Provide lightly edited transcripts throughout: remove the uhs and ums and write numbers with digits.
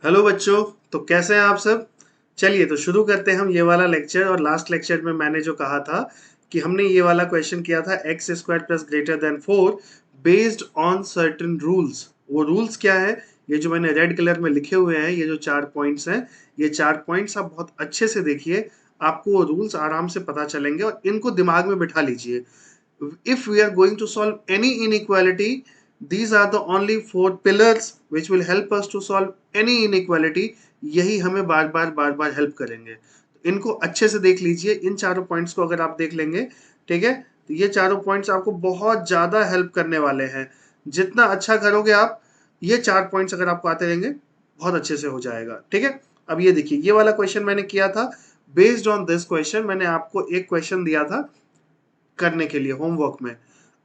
Hello बच्चों। तो कैसे हैं आप सब। चलिए तो शुरू करते हैं हम ये वाला लेक्चर। और लास्ट लेक्चर में मैंने जो कहा था कि हमने ये वाला क्वेश्चन किया था x square plus greater than 4 based on certain rules. वो रूल्स क्या है, ये जो मैंने रेड कलर में लिखे हुए हैं, ये जो 4 पॉइंट्स हैं, ये 4 पॉइंट्स आप बहुत अच्छे से देखिए। आपको वो रूल्स आराम से पता चलेंगे और इनको दिमाग में बिठा लीजिए। If we are going to solve any inequality, these are the only 4 pillars which will help us to solve any inequality. यही हमें बार बार हेल्प करेंगे। तो इनको अच्छे से देख लीजिए। इन 4 पॉइंट्स को अगर आप देख लेंगे, ठीक है, तो ये 4 पॉइंट्स आपको बहुत ज्यादा हेल्प करने वाले हैं। जितना अच्छा करोगे आप, ये 4 पॉइंट्स अगर आपको आते रहेंगे, बहुत अच्छे से हो जाएगा। ठीक है, अब ये देखिए, ये वाला क्वेश्चन मैंने किया था। बेस्ड ऑन दिस क्वेश्चन मैंने आपको एक क्वेश्चन दिया था करने के लिए होमवर्क में।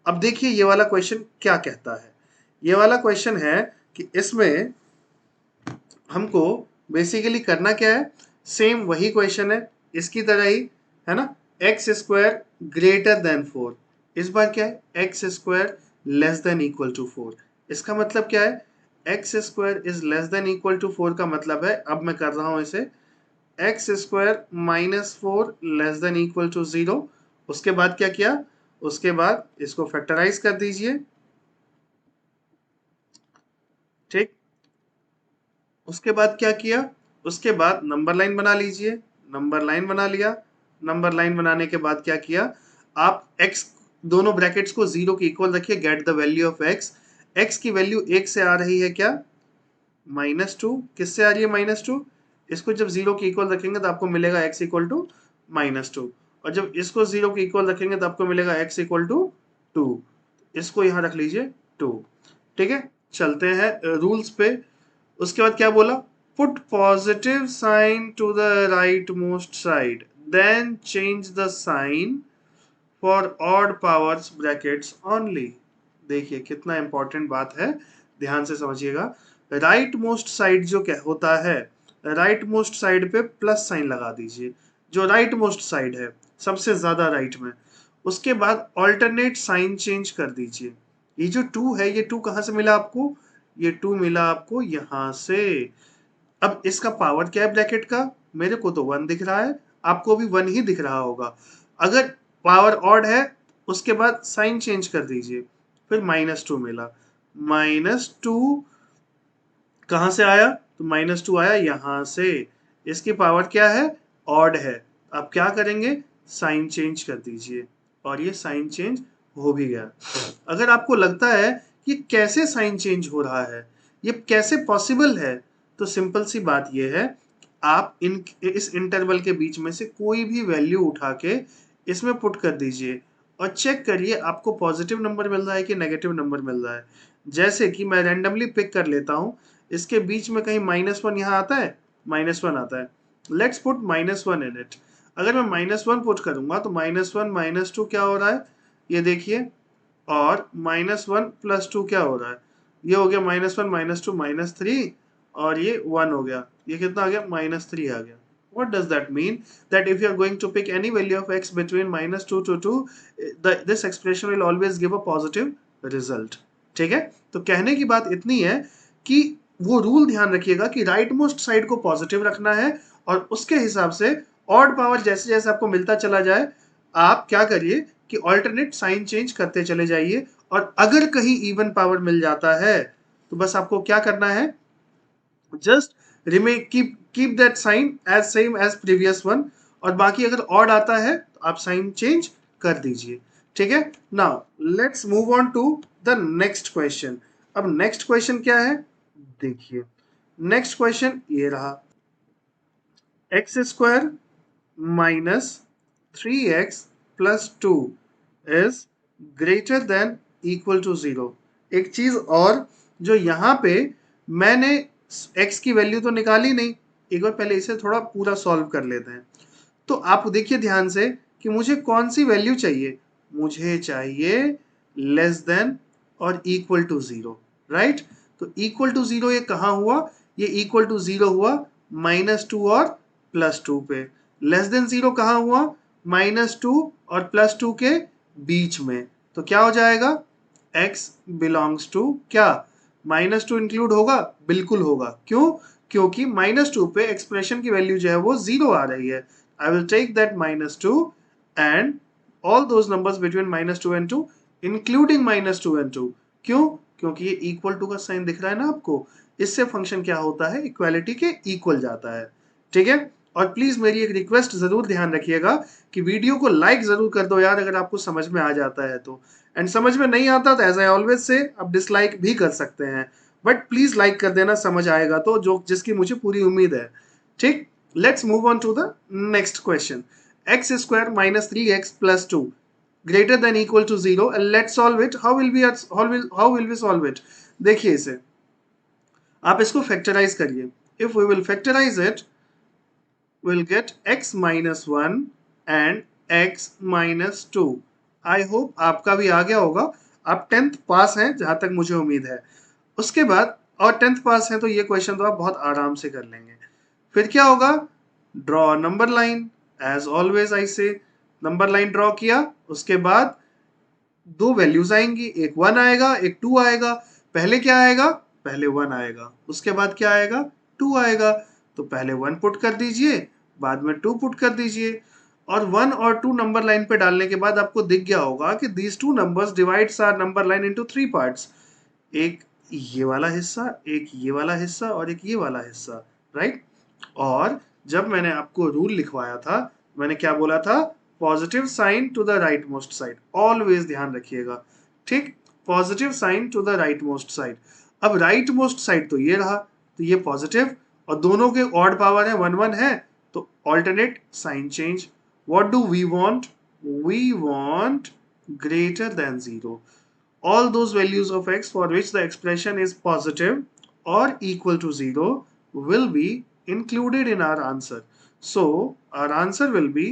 अब देखिए ये वाला क्वेश्चन क्या कहता है। ये वाला क्वेश्चन है कि इसमें हमको बेसिकली करना क्या है, सेम वही क्वेश्चन है, इसकी तरह ही है ना। एक्स स्क्वायर ग्रेटर देन 4, इस बार क्या है, x square less than equal to 4। इसका मतलब क्या है, x square is less than equal to 4 का मतलब है, अब मैं कर रहा हूं इसे, x square minus 4 less than equal to 0। उसके बाद क्या किया, उसके बाद इसको फैक्टराइज कर दीजिए। ठीक, उसके बाद क्या किया, उसके बाद नंबर लाइन बना लीजिए। नंबर लाइन बना लिया। नंबर लाइन बनाने के बाद क्या किया, आप x दोनों ब्रैकेट्स को 0 के इक्वल रखिए। Get the value of x। x की वैल्यू 1 से आ रही है क्या, -2। किससे आ रही है, -2। इसको जब 0 के इक्वल रखेंगे तो आपको मिलेगा x इक्वल टू -2। और जब इसको 0 के इक्वल रखेंगे तो आपको मिलेगा x इक्वल टू 2। इसको यहां रख लीजिए 2। ठीक है, चलते हैं रूल्स पे। उसके बाद क्या बोला, put positive sign to the right most side, then change the sign for odd powers brackets only. देखिए कितना इंपॉर्टेंट बात है, ध्यान से समझिएगा। राइट मोस्ट साइड जो क्या होता है, राइट मोस्ट साइड पे प्लस साइन लगा दीजिए, जो राइट मोस्ट साइड है, सबसे ज्यादा राइट में। उसके बाद ऑल्टरनेट साइन चेंज कर दीजिए। ये जो 2 है, ये 2 कहां से मिला आपको, ये 2 मिला आपको यहां से। अब इसका पावर क्या है ब्रैकेट का, मेरे को तो 1 दिख रहा है, आपको भी 1 ही दिख रहा होगा। अगर पावर ऑड है, उसके बाद साइन चेंज कर दीजिए, फिर -2 मिला। -2 कहां से आया, तो -2 आया यहां से। इसकी पावर क्या है, ऑड है। आप क्या करेंगे, साइन चेंज कर दीजिए, और ये साइन चेंज हो भी गया। अगर आपको लगता है कि कैसे साइन चेंज हो रहा है, ये कैसे पॉसिबल है, तो सिंपल सी बात ये है, आप इस इंटरवल के बीच में से कोई भी वैल्यू उठा के इसमें पुट कर दीजिए और चेक करिए आपको पॉजिटिव नंबर मिल रहा है कि नेगेटिव नंबर मिल रहा है। जैसे कि मैं रैंडमली पिक कर लेता हूं, इसके बीच में कहीं -1 यहाँ आता है, -1 आता है। Let's put -1 in it. अगर मैं -1 पुट करूंगा तो -1 -2 क्या हो रहा है, ये देखिए। और -1 + 2 क्या हो रहा है, ये हो गया -1 -2 -3, और ये 1 हो गया, ये कितना आ गया, -3 आ गया। What does that mean? That if you are going to pick any value of x between -2 to 2, this expression will always give a positive result. ठीक है, तो कहने की बात इतनी है कि वो रूल ध्यान रखिएगा कि राइट मोस्ट साइड को पॉजिटिव रखना है, और उसके हिसाब से ऑड पावर जैसे जैसे आपको मिलता चला जाए, आप क्या करिए कि ऑल्टरनेट साइन चेंज करते चले जाइए। और अगर कहीं इवन पावर मिल जाता है तो बस आपको क्या करना है, just remain keep that sign as same as previous one. और बाकी अगर ऑड आता है तो आप साइन चेंज कर दीजिए। ठीक है, now let's move on to the next question. अब नेक्स्ट क्वेश्चन क्या है, देखिए नेक्स्ट क्वेश्चन ये रहा, एक्स स्क्वायर -3x + 2 इज ग्रेटर देन इक्वल टू 0। एक चीज और, जो यहां पे मैंने x की वैल्यू तो निकाली नहीं, एक बार पहले इसे थोड़ा पूरा सॉल्व कर लेते हैं। तो आप देखिए ध्यान से कि मुझे कौन सी वैल्यू चाहिए, मुझे चाहिए लेस देन और इक्वल टू 0, राइट। तो इक्वल टू 0 ये कहां हुआ, ये इक्वल टू 0 हुआ -2 और +2 पे। लेस देन 0 कहां हुआ, -2 और +2 के बीच में। तो क्या हो जाएगा, x बिलोंग्स टू क्या, -2 इंक्लूड होगा, बिल्कुल होगा। क्यों, क्योंकि -2 पे एक्सप्रेशन की वैल्यू जो है वो 0 आ रही है। I will take that -2 and all those numbers between -2 and 2 including -2 and 2। क्यों? क्योंकि ये इक्वल टू का साइन दिख रहा है ना आपको, इससे फंक्शन क्या होता है, इक्वालिटी के इक्वल जाता है। ठीक है, और प्लीज मेरी एक रिक्वेस्ट जरूर ध्यान रखिएगा कि वीडियो को लाइक जरूर कर दो यार, अगर आपको समझ में आ जाता है तो। एंड समझ में नहीं आता तो एज आई ऑलवेज से आप डिसलाइक भी कर सकते हैं, बट प्लीज लाइक कर देना, समझ आएगा तो, जो जिसकी मुझे पूरी उम्मीद है। ठीक, let's move on to the next question. X square minus 3x plus 2 greater than equal to 0 and let's solve it। how will we solve it? देखिए इसे, आप इसको फैक्टराइज करिए। If we will factorize it, we'll get x minus 1 and x minus 2। I hope आपका भी आ गया होगा, आप 10th पास हैं जहां तक मुझे उम्मीद है। उसके बाद, और 10th पास हैं तो ये क्वेश्चन तो आप बहुत आराम से कर लेंगे। फिर क्या होगा, draw number line, as always I say number line draw किया, उसके बाद दो वैल्यूज आएंगी, एक 1 आएगा एक 2 आएगा। पहले क्या आएगा, पहले 1 आएगा, उसके बाद क्या आएगा, 2 आएगा। तो पहले 1 पुट कर दीजिए, बाद में 2 पुट कर दीजिए, और 1 और 2 नंबर लाइन पे डालने के बाद आपको दिख गया होगा कि these two numbers divides our number line into 3 parts. एक ये वाला हिस्सा, एक ये वाला हिस्सा और एक ये वाला हिस्सा, राइट। और जब मैंने आपको रूल लिखवाया था, मैंने क्या बोला था, positive sign to the right most side, always ध्यान रखिएगा। ठीक, positive sign to the right most side. अब राइट मोस्ट साइड तो ये रहा, तो ये पॉजिटिव, और दोनों के ऑड पावर है 1 1 है, तो alternate sign change. What do we want, we want greater than 0 all those values of x for which the expression is positive or equal to 0 will be included in our answer. So our answer will be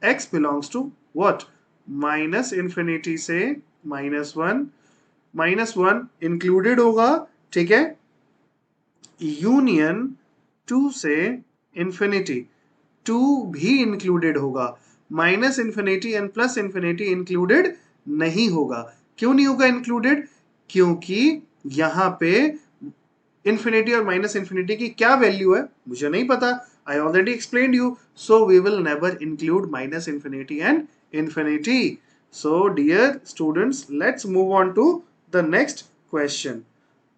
x belongs to what, minus infinity से -1, -1 included होगा, ठीक है, union 2 से infinity, 2 भी included होगा, minus infinity and plus infinity included नहीं होगा। क्यों नहीं होगा इंक्लूडेड, क्योंकि यहां पे इंफिनिटी और माइनस इंफिनिटी की क्या वैल्यू है मुझे नहीं पता, I already explained you, so we will never include minus infinity and infinity. So dear students, let's move on to the next question.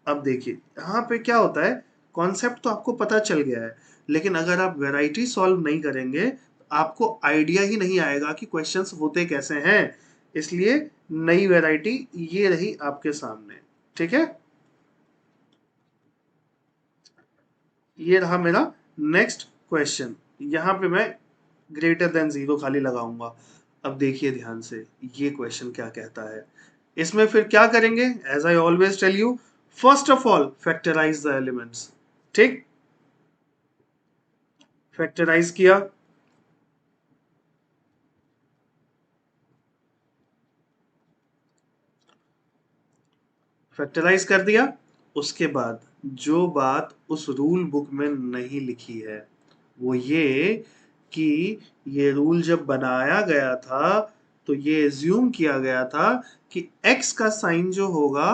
अब देखिए यहाँ पे क्या होता है, कॉन्सेप्ट तो आपको पता चल गया है, लेकिन अगर आप वैरायटी सॉल्व नहीं करेंगे तो आपको आइडिया ही नहीं आएगा कि क्वेश्चंस होते कैसे हैं। इसलिए नई वैरायटी ये रही आपके सामने, ठीक है। ये रहा मेरा नेक्स्ट क्वेश्चन, यहाँ पे मैं ग्रेटर देन 0 खाली लगाऊंगा। अब देखिए ध्यान से, ये क्वेश्चन क्या कहता है। इसमें फिर क्या करेंगे, as I always tell you, first of all factorize the elements. ठीक, फैक्टराइज किया, फैक्टराइज कर दिया, उसके बाद जो बात उस रूल बुक में नहीं लिखी है वो ये कि ये रूल जब बनाया गया था तो ये एज्यूम किया गया था कि x का साइन जो होगा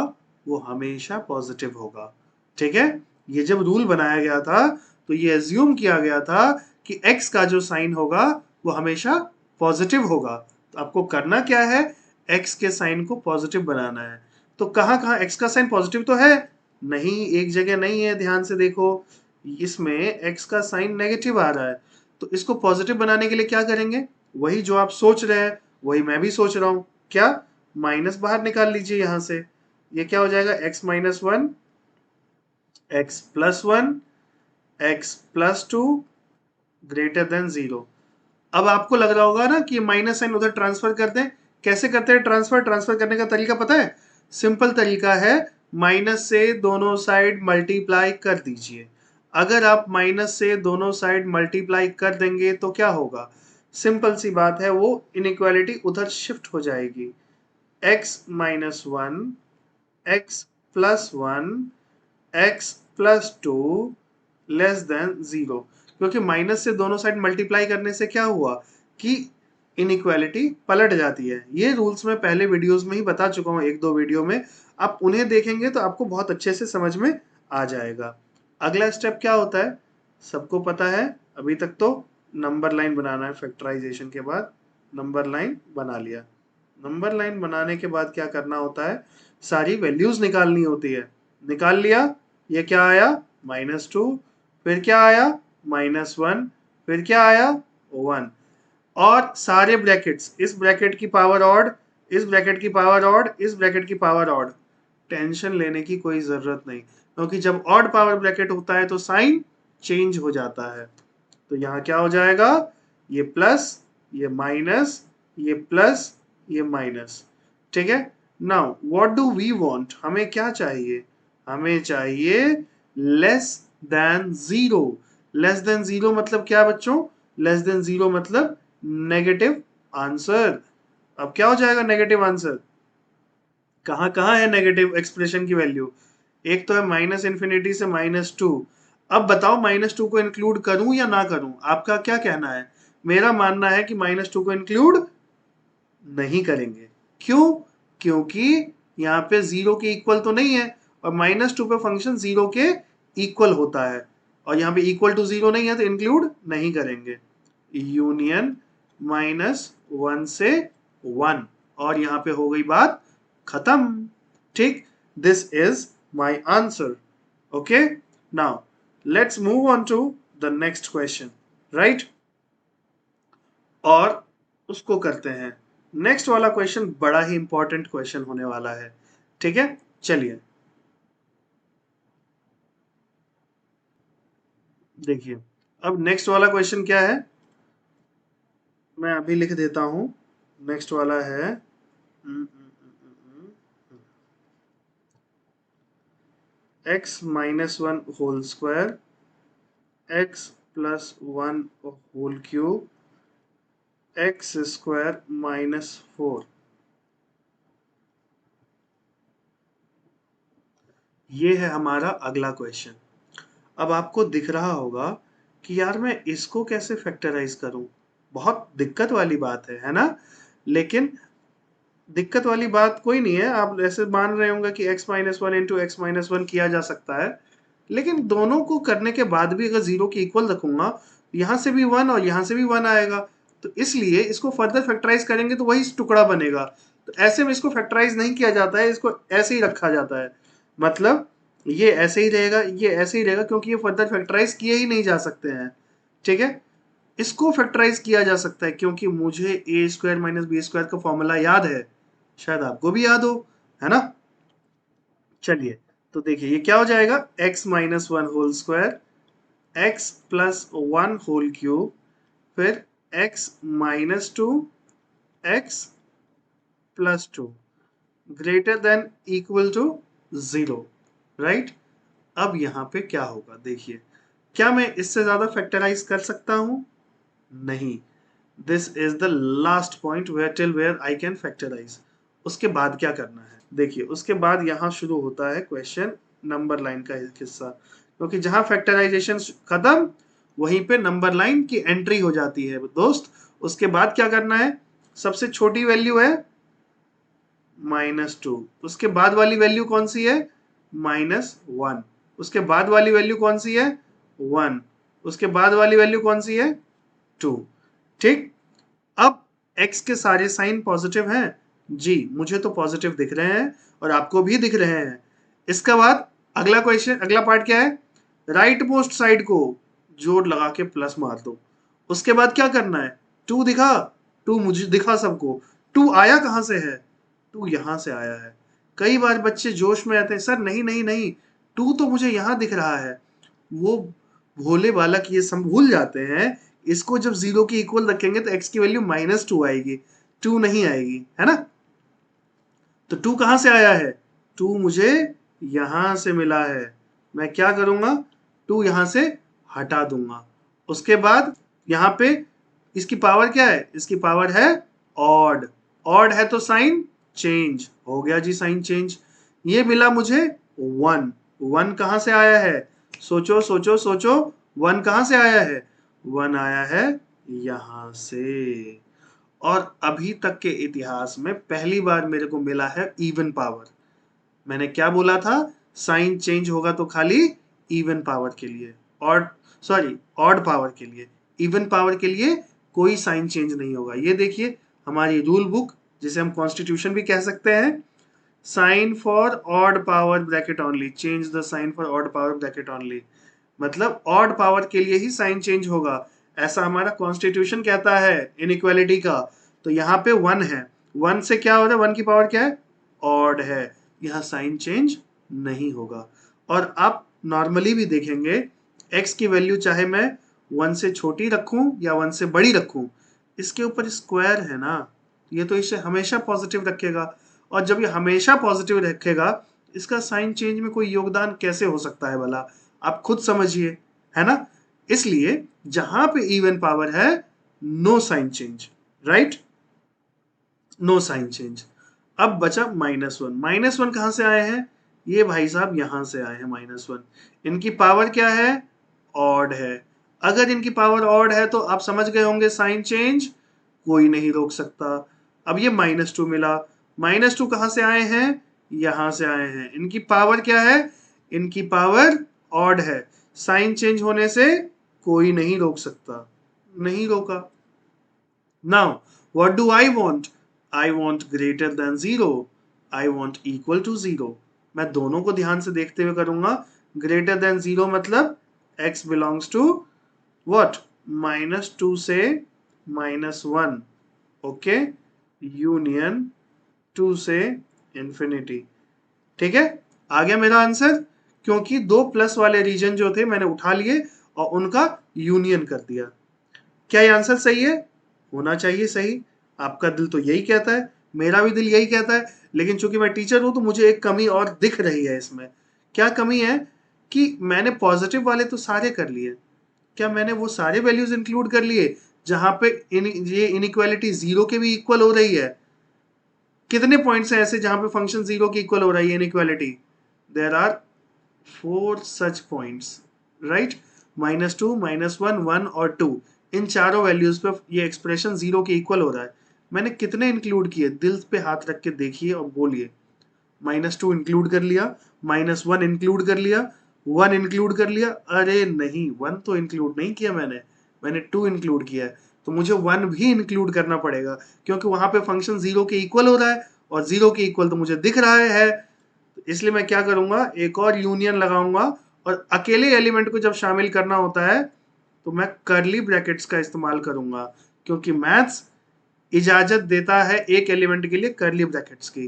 वो हमेशा पॉजिटिव होगा। ठीक है, ये जब रूल बनाया गया था तो ये एज्यूम किया गया था कि x का जो साइन होगा वो हमेशा पॉजिटिव होगा। तो आपको करना क्या है, x के साइन को पॉजिटिव बनाना है। तो कहाँ कहाँ x का साइन पॉजिटिव तो है नहीं, एक जगह नहीं है, ध्यान से देखो, इसमें x का साइन नेगेटिव आ रहा है। तो इसको पॉजिटिव बनाने के लिए क्या करेंगे, वही जो आप सोच रहे हैं वही मैं भी सोच रहा हूं। क्या, माइनस बाहर निकाल लीजिए यहां से, ये क्या हो जाएगा, x minus 1, x plus 1, x plus 2 greater than 0। अब आपको लग रहा होगा ना कि ये माइनस साइन उधर ट्रांसफर कर दें। कैसे करते हैं ट्रांसफर, ट्रांसफर करने का तरीका पता है, सिंपल तरीका है, माइनस से दोनों साइड मल्टीप्लाई कर दीजिए। अगर आप माइनस से दोनों साइड मल्टीप्लाई कर देंगे तो क्या होगा, सिंपल सी बात है, वो इनइक्वालिटी उधर शिफ्ट हो जाएगी। x minus 1, x plus 1, x plus 2 less than 0। क्योंकि माइनस से दोनों साइड मल्टीप्लाई करने से क्या हुआ कि इनइक्वालिटी पलट जाती है। ये रूल्स मैं पहले वीडियोस में ही बता चुका हूँ, एक दो वीडियो में, आप उन्हें देखेंगे तो आपको बहुत अच्छे से समझ में आ जाएगा। अगला स्टेप क्या होता है, सबको पता है अभी तक तो नंबर लाइन बनाना है। फैक्टराइजेशन के बाद नंबर लाइन बना लिया। नंबर लाइन बनाने के बाद क्या करना होता है, सारी वैल्यूज निकालनी होती है। निकाल लिया, ये क्या आया -2, फिर क्या आया -1, फिर क्या आया 1, और सारे ब्रैकेट्स, इस ब्रैकेट की पावर ऑड, इस ब्रैकेट की पावर ऑड, इस ब्रैकेट की पावर ऑड। टेंशन लेने की कोई जरूरत नहीं, क्योंकि जब ऑड पावर ब्रैकेट होता है तो साइन चेंज हो जाता है। तो यहाँ क्या हो जाएगा, ये प्लस, ये माइनस, ये प्लस, ये माइनस। ठीक है। Now what do we want, हमें क्या चाहिए, हमें चाहिए less than zero. Less than zero मतलब क्या बच्चों, लेस देन जीरो मतलब नेगेटिव आंसर। अब क्या हो जाएगा नेगेटिव आंसर, कहाँ कहाँ है नेगेटिव एक्सप्रेशन की वैल्यू, एक तो है -∞ से -2। अब बताओ -2 को इंक्लूड करूं या ना करूं, आपका क्या कहना है। मेरा मानना है कि -2 को इंक्लूड नहीं करेंगे। क्यों, क्योंकि यहाँ पे जीरो के इक्वल तो नहीं है, और -2 पे फंक्शन जीरो के इक्वल होता है, और यहाँ पे इक्वल टू जीरो नहीं है तो इंक्लूड नहीं करेंगे। यूनियन -1 से 1, और यहाँ पे हो गई बात खत्म। ठीक, this is my answer. Okay, now let's move on to the next question, right. और उसको करते हैं। नेक्स्ट वाला क्वेश्चन बड़ा ही इंपॉर्टेंट क्वेश्चन होने वाला है। ठीक है, चलिए देखिए। अब नेक्स्ट वाला क्वेश्चन क्या है, मैं अभी लिख देता हूं। नेक्स्ट वाला है x-1 whole square, x+1 whole cube, x² -4। ये है हमारा अगला क्वेश्चन। अब आपको दिख रहा होगा कि यार मैं इसको कैसे फैक्टराइज करूं, बहुत दिक्कत वाली बात है ना। लेकिन दिक्कत वाली बात कोई नहीं है, आप ऐसे मान रहे होंगे कि x-1 इंटू x-1 किया जा सकता है। लेकिन दोनों को करने के बाद भी अगर जीरो की इक्वल रखूंगा, यहां से भी 1 और यहां से भी 1 आएगा, तो इसलिए इसको फर्दर फैक्टराइज करेंगे तो वही टुकड़ा बनेगा। तो ऐसे में इसको फैक्टराइज नहीं किया जाता है, इसको ऐसे ही रखा जाता है। मतलब ये ऐसे ही रहेगा, ये ऐसे ही रहेगा, क्योंकि ये फर्दर फैक्टराइज किए ही नहीं जा सकते हैं। ठीक है, इसको फैक्टराइज किया जा सकता है क्योंकि मुझे a² - b² का फॉर्मूला याद है, शायद आपको भी याद हो, है ना। चलिए, तो देखिए ये क्या हो जाएगा, x-1 whole square, x+1 whole cube, फिर x-2, x+2 greater than equal to 0, right. अब यहाँ पे क्या होगा देखिए, क्या मैं इससे ज्यादा फैक्टराइज कर सकता हूं, नहीं। This is the last point where till where I can factorize. उसके बाद क्या करना है, देखिए उसके बाद यहाँ शुरू होता है क्वेश्चन नंबर लाइन का हिस्सा, क्योंकि जहां फैक्टराइजेशन खत्म वहीं पे नंबर लाइन की एंट्री हो जाती है दोस्त। उसके बाद क्या करना है, सबसे छोटी वैल्यू है -2, उसके बाद वाली वैल्यू कौन सी है -1, उसके बाद वाली वैल्यू कौन सी है 1, उसके बाद वाली वैल्यू कौन सी है 2। ठीक, अब x के सारे साइन पॉजिटिव हैं जी, मुझे तो पॉजिटिव दिख रहे हैं और आपको भी दिख रहे हैं। इसके बाद अगला क्वेश्चन, अगला पार्ट क्या है, राइट मोस्ट साइड को जोड़ लगा के प्लस मार दो। उसके बाद क्या करना है, 2 दिखा, 2 मुझे दिखा सबको, 2 आया कहां से है, 2 यहां से आया है। कई बार बच्चे जोश में आते हैं, सर नहीं नहीं नहीं, 2 तो मुझे यहां दिख रहा है। वो भोले बालक ये सब भूल जाते हैं, इसको जब जीरो की इक्वल रखेंगे तो x की वैल्यू -2 आएगी, 2 नहीं आएगी, है ना। तो 2 कहां से आया है, 2 मुझे यहां से मिला है। मैं क्या करूंगा, 2 यहां से हटा दूंगा। उसके बाद यहां पे इसकी पावर क्या है, इसकी पावर है ऑड। ऑड है तो साइन चेंज हो गया जी, साइन चेंज। ये मिला मुझे 1, 1 कहां से आया है, सोचो सोचो सोचो, 1 कहां से आया है, 1 आया है यहां से। और अभी तक के इतिहास में पहली बार मेरे को मिला है इवन पावर। मैंने क्या बोला था, साइन चेंज होगा तो खाली इवन पावर के लिए, ऑड पावर के लिए। इवन पावर के लिए कोई साइन चेंज नहीं होगा। ये देखिए हमारी रूल बुक, जिसे हम कॉन्स्टिट्यूशन भी कह सकते हैं, sign for odd power bracket only, change the sign for odd power bracket only, मतलब ऑड पावर के लिए ही साइन चेंज होगा, ऐसा हमारा कॉन्स्टिट्यूशन कहता है इनइक्वालिटी का। तो यहाँ पे 1 है, 1 से क्या हो रहा है, 1 की पावर क्या है, ऑड है, यहाँ साइन चेंज नहीं होगा। और आप नॉर्मली भी देखेंगे x की वैल्यू चाहे मैं 1 से छोटी रखूं या 1 से बड़ी रखूं, इसके ऊपर स्क्वायर है ना, ये तो इसे हमेशा पॉजिटिव रखेगा। और जब ये हमेशा पॉजिटिव रखेगा, इसका साइन चेंज में कोई योगदान कैसे हो सकता है भला, आप खुद समझिए, है ना। इसलिए जहां पे इवन पावर है, no sign change, right, no sign change. अब बचा -1, -1 कहां से आए हैं, ये भाई साहब यहां से आए हैं -1। इनकी पावर क्या है, ऑड है। अगर इनकी पावर ऑड है तो आप समझ गए होंगे साइन चेंज कोई नहीं रोक सकता। अब ये -2 मिला, -2 कहां से आए हैं, यहां से आए हैं। इनकी पावर क्या है, इनकी पावर ऑड है, साइन चेंज होने से कोई नहीं रोक सकता, नहीं रोका। Now what do I want, I want greater than 0, I want equal to 0। मैं दोनों को ध्यान से देखते हुए करूंगा। ग्रेटर देन 0 मतलब x बिलोंग्स टू व्हाट, -2 से -1, ओके, यूनियन 2 से इंफिनिटी। ठीक है, आ गया मेरा आंसर, क्योंकि दो प्लस वाले रीजन जो थे मैंने उठा लिए और उनका यूनियन कर दिया। क्या ये आंसर सही है, होना चाहिए सही, आपका दिल तो यही कहता है, मेरा भी दिल यही कहता है। लेकिन चूंकि मैं टीचर हूं तो मुझे एक कमी और दिख रही है इसमें। क्या कमी है, कि मैंने पॉजिटिव वाले तो सारे कर लिए, क्या मैंने वो सारे वैल्यूज इंक्लूड कर लिए जहां पे ये इनइक्वालिटी 0 के भी इक्वल हो रही है। कितने पॉइंट्स हैं ऐसे जहां पे फंक्शन 0 की इक्वल हो रही है inequality, there are 4 such points, right, -2, -1, 1 और 2, इन चारों वैल्यूज पे ये एक्सप्रेशन 0 के इक्वल हो रहा है। मैंने कितने इंक्लूड किए, दिल पे हाथ रख के देखिए और बोलिए। -2 इंक्लूड कर लिया, -1 इंक्लूड कर लिया, 1 इंक्लूड कर लिया, अरे नहीं 1 तो इंक्लूड नहीं किया मैंने 2 इंक्लूड किया है। तो मुझे 1 भी इंक्लूड करना पड़ेगा, क्योंकि वहां पे फंक्शन 0 के इक्वल हो रहा है और 0 के इक्वल तो मुझे दिख रहा है। इसलिए मैं क्या करूंगा, एक और यूनियन लगाऊंगा, और अकेले एलिमेंट को जब शामिल करना होता है तो मैं कर्ली ब्रैकेट्स का इस्तेमाल करूंगा, क्योंकि मैथ्स इजाजत देता है एक एलिमेंट के लिए कर्ली ब्रैकेट्स की,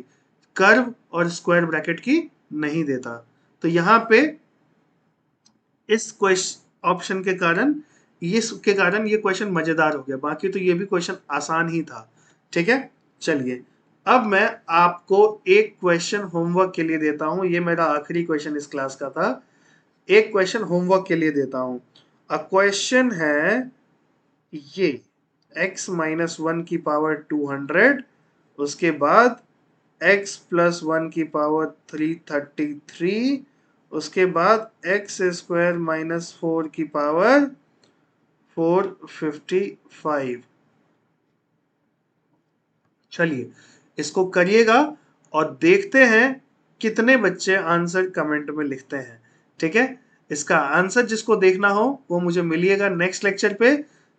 कर्व और स्क्वायर ब्रैकेट की नहीं देता। तो यहां पे इस क्वेश्चन ऑप्शन के कारण, ये क्वेश्चन मजेदार हो गया, बाकी तो ये भी क्वेश्चन आसान ही था। ठीक है, चलिए अब मैं आपको एक क्वेश्चन होमवर्क के लिए देता हूं, ये मेरा आखिरी क्वेश्चन इस क्लास का था। एक क्वेश्चन होमवर्क के लिए देता हूं। क्वेश्चन है ये, x-1 की पावर 200, उसके बाद x + 1 की पावर 333, उसके बाद x² - 4 की पावर 455। चलिए इसको करिएगा और देखते हैं कितने बच्चे आंसर कमेंट में लिखते हैं। ठीक है, इसका आंसर जिसको देखना हो वो मुझे मिलिएगा नेक्स्ट लेक्चर पे।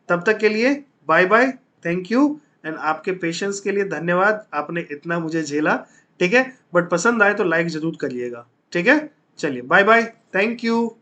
तब तक के लिए bye bye, thank you, and आपके पेशेंस के लिए धन्यवाद, आपने इतना मुझे झेला। ठीक है, बट पसंद आए तो लाइक जरूर करिएगा। ठीक है, चलिए बाय बाय, थैंक यू।